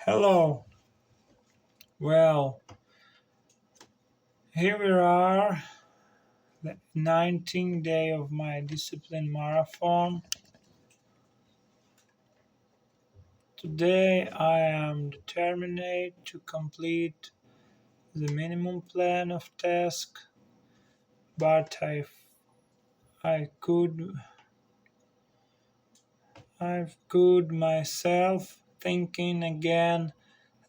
Hello. Well, here we are, the 19th day of my discipline marathon. Today I am determined to complete the minimum plan of tasks, but I could myself thinking again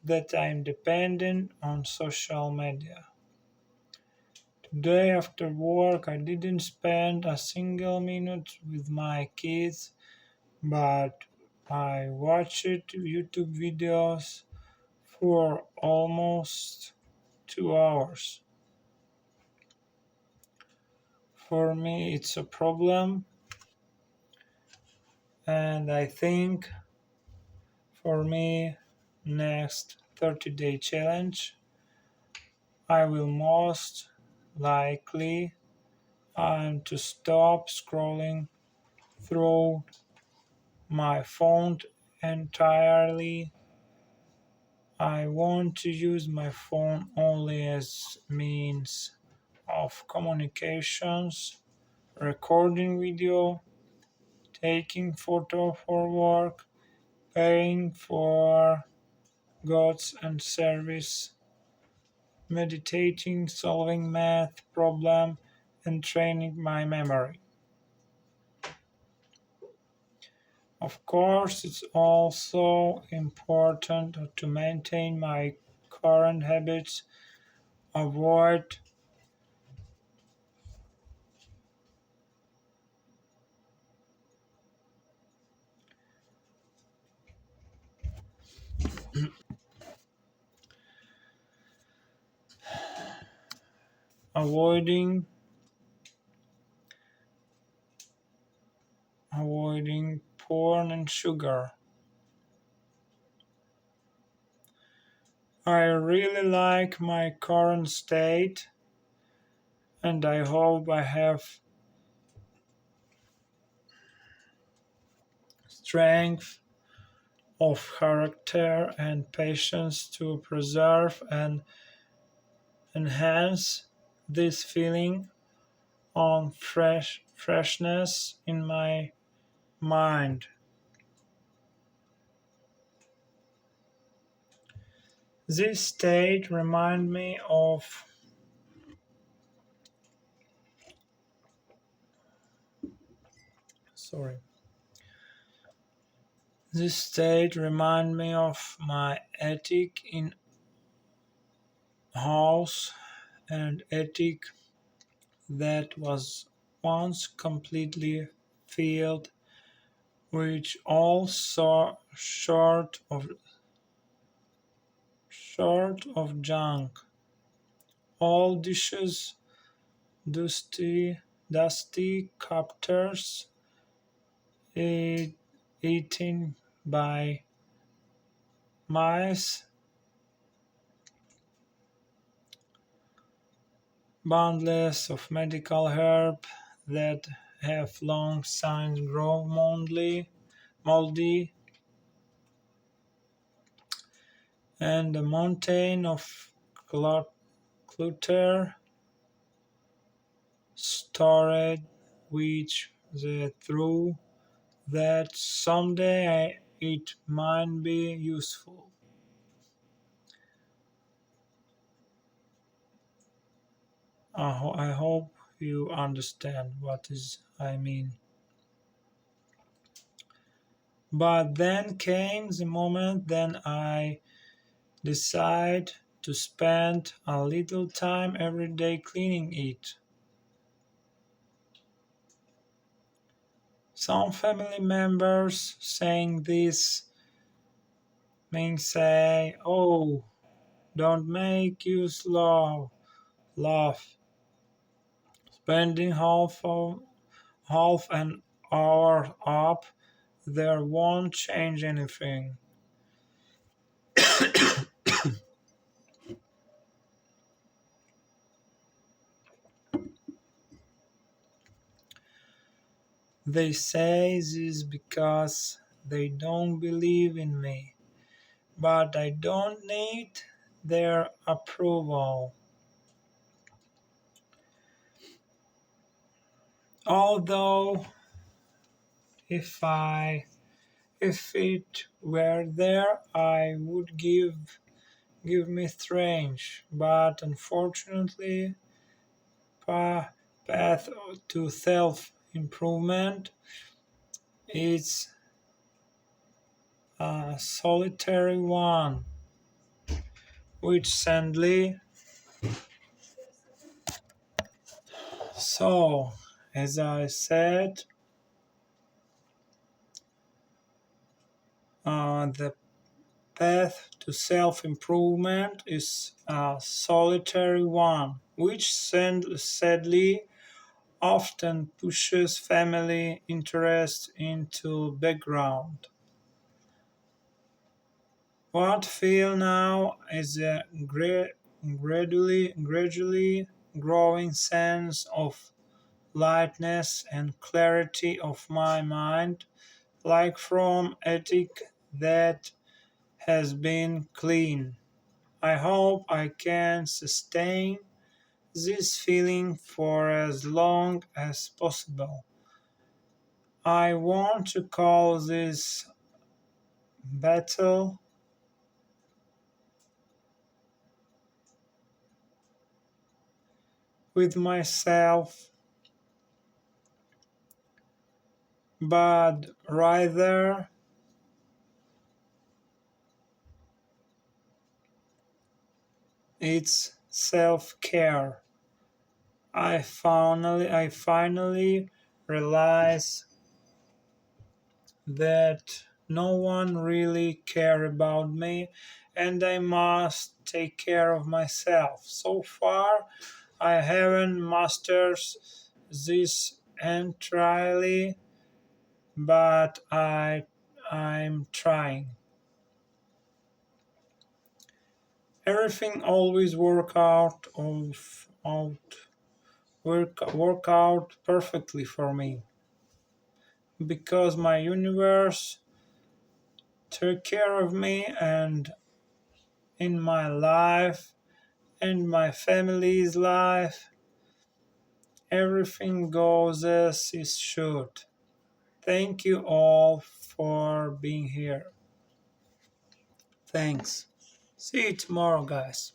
that I'm dependent on social media. Today after work I didn't spend a single minute with my kids, but I watched YouTube videos for almost 2 hours. For me, it's a problem, and I think for me, next 30-day challenge, I will most likely to stop scrolling through my phone entirely. I want to use my phone only as means of communications, recording video, taking photo for work, paying for goods and service, meditating, solving math problem, and training my memory. Of course, it's also important to maintain my current habits, avoid avoiding avoiding porn and sugar. I really like my current state, and I hope I have strength of character and patience to preserve and enhance this feeling on freshness in my mind. This state remind me of sorry. This state remind me of my attic in house and attic that was once completely filled with all short of junk, all dishes, dusty copters, e- eaten by mice, bundles of medical herb that have long since grown moldy, and a mountain of clutter stored which the through that someday it might be useful. I hope you understand what is I mean. But then came the moment then I decide to spend a little time every day cleaning it. Some family members saying this may say, "Oh, don't make you slow, laugh. Spending half an hour up there won't change anything." They say this because they don't believe in me, but I don't need their approval. Although if I if it were there I would give me strange, but unfortunately pa- path to self improvement is a solitary one, which sadly so as I said, the path to self improvement is a solitary one, which sadly often pushes family interest into background. What feel now is a gradually growing sense of lightness and clarity of my mind, like from attic that has been clean. I hope I can sustain this feeling for as long as possible. I want to call this battle with myself, but rather it's self-care. I finally realize that no one really care about me and I must take care of myself. So far I haven't mastered this entirely, but I'm trying. Everything always work out perfectly for me because my universe took care of me and in my life and my family's life everything goes as it should. Thank you all for being here. Thanks. See you tomorrow, guys.